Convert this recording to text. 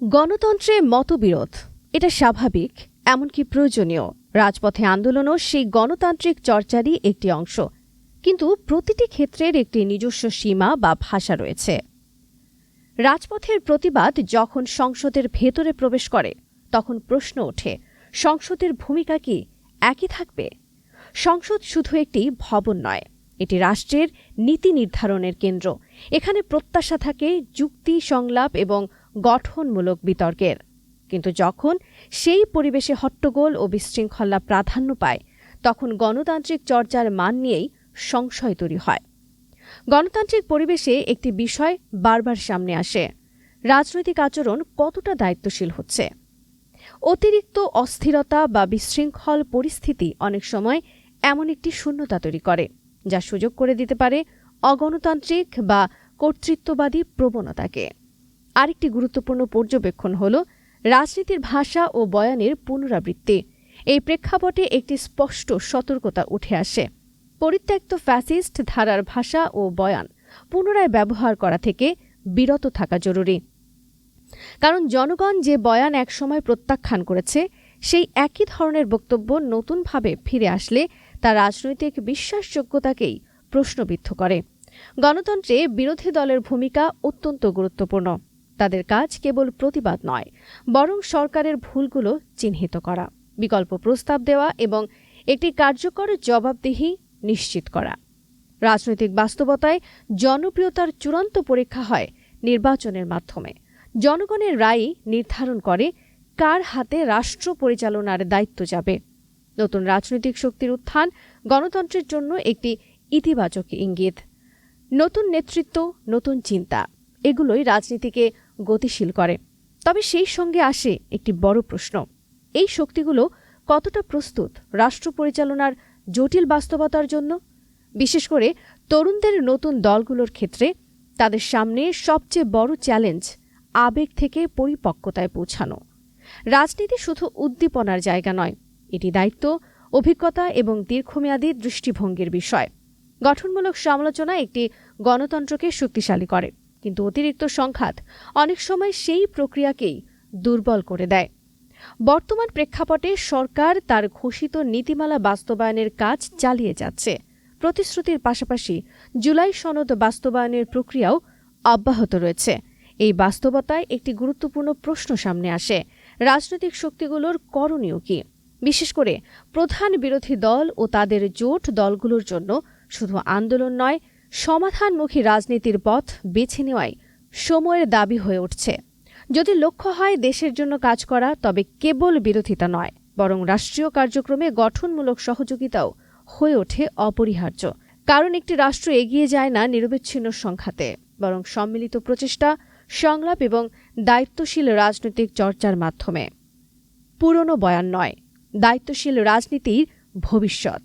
গণতন্ত্রে মতবিরোধ এটা স্বাভাবিক, এমনকি প্রয়োজনীয়। রাজপথে আন্দোলনও সেই গণতান্ত্রিক চর্চারই একটি অংশ, কিন্তু প্রতিটি ক্ষেত্রের একটি নিজস্ব সীমা বা ভাষা রয়েছে। রাজপথের প্রতিবাদ যখন সংসদের ভেতরে প্রবেশ করে, তখন প্রশ্ন ওঠে, সংসদের ভূমিকা কি একই থাকবে? সংসদ শুধু একটি ভবন নয়, এটি রাষ্ট্রের নীতি নির্ধারণের কেন্দ্র। এখানে প্রত্যাশা থাকে যুক্তি, সংলাপ এবং গঠনমূলক বিতর্কের। কিন্তু যখন সেই পরিবেশে হট্টগোল ও বিশৃঙ্খলা প্রাধান্য পায়, তখন গণতান্ত্রিক চর্চার মান নিয়েই সংশয় তৈরি হয়। গণতান্ত্রিক পরিবেশে একটি বিষয় বারবার সামনে আসে: রাজনৈতিক আচরণ কতটা দায়িত্বশীল হচ্ছে। অতিরিক্ত অস্থিরতা বা বিশৃঙ্খল পরিস্থিতি অনেক সময় এমন একটি শূন্যতা তৈরি করে, যা সুযোগ করে দিতে পারে অগণতান্ত্রিক বা কর্তৃত্ববাদী প্রবণতাকে। আরেকটি গুরুত্বপূর্ণ পর্যবেক্ষণ হল রাজনীতির ভাষা ও বয়ানের পুনরাবৃত্তি। এই প্রেক্ষাপটে একটি স্পষ্ট সতর্কতা উঠে আসে: পরিত্যক্ত ফ্যাসিস্ট ধারার ভাষা ও বয়ান পুনরায় ব্যবহার করা থেকে বিরত থাকা জরুরি। কারণ জনগণ যে বয়ান একসময় প্রত্যাখ্যান করেছে, সেই একই ধরনের বক্তব্য নতুনভাবে ফিরে আসলে তা রাজনৈতিক বিশ্বাসযোগ্যতাকেই প্রশ্নবিদ্ধ করে। গণতন্ত্রে বিরোধী দলের ভূমিকা অত্যন্ত গুরুত্বপূর্ণ। তাদের কাজ কেবল প্রতিবাদ নয়, বরং সরকারের ভুলগুলো চিহ্নিত করা, বিকল্প প্রস্তাব দেওয়া এবং একটি কার্যকর জবাবদিহি নিশ্চিত করা। রাজনৈতিক বাস্তবতায় জনপ্রিয়তার চূড়ান্ত পরীক্ষা হয় নির্বাচনের মাধ্যমে। জনগণের রায়ই নির্ধারণ করে কার হাতে রাষ্ট্র পরিচালনার দায়িত্ব যাবে। নতুন রাজনৈতিক শক্তির উত্থান গণতন্ত্রের জন্য একটি ইতিবাচক ইঙ্গিত। নতুন নেতৃত্ব, নতুন চিন্তা, এগুলোই রাজনীতিকে গতিশীল করে। তবে সেই সঙ্গে আসে একটি বড় প্রশ্ন: এই শক্তিগুলো কতটা প্রস্তুত রাষ্ট্র পরিচালনার জটিল বাস্তবতার জন্য? বিশেষ করে তরুণদের নতুন দলগুলোর ক্ষেত্রে তাদের সামনে সবচেয়ে বড় চ্যালেঞ্জ আবেগ থেকে পরিপক্কতায় পৌঁছানো। রাজনীতি শুধু উদ্দীপনার জায়গা নয়, এটি দায়িত্ব, অভিজ্ঞতা এবং দীর্ঘমেয়াদী দৃষ্টিভঙ্গির বিষয়। গঠনমূলক সমালোচনা একটি গণতন্ত্রকে শক্তিশালী করে, কিন্তু অতিরিক্ত সংঘাত অনেক সময় সেই প্রক্রিয়াকেই দুর্বল করে দেয়। বর্তমান প্রেক্ষাপটে সরকার তার ঘোষিত নীতিমালা বাস্তবায়নের কাজ চালিয়ে যাচ্ছে। প্রতিশ্রুতির পাশাপাশি জুলাই সনদ বাস্তবায়নের প্রক্রিয়াও অব্যাহত রয়েছে। এই বাস্তবতায় একটি গুরুত্বপূর্ণ প্রশ্ন সামনে আসে: রাজনৈতিক শক্তিগুলোর করণীয় কি? বিশেষ করে প্রধান বিরোধী দল ও তাদের জোট দলগুলোর জন্য শুধু আন্দোলন নয়, সমাধানমুখী রাজনীতির পথ বেছে নেওয়াই সময়ের দাবি হয়ে উঠছে। যদি লক্ষ্য হয় দেশের জন্য কাজ করা, তবে কেবল বিরোধিতা নয়, বরং রাষ্ট্রীয় কার্যক্রমে গঠনমূলক সহযোগিতাও হয়ে ওঠে অপরিহার্য। কারণ একটি রাষ্ট্র এগিয়ে যায় না নিরবিচ্ছিন্ন সংঘাতে, বরং সম্মিলিত প্রচেষ্টা, সংলাপ এবং দায়িত্বশীল রাজনৈতিক চর্চার মাধ্যমে। পুরনো বয়ান নয়, দায়িত্বশীল রাজনীতির ভবিষ্যৎ।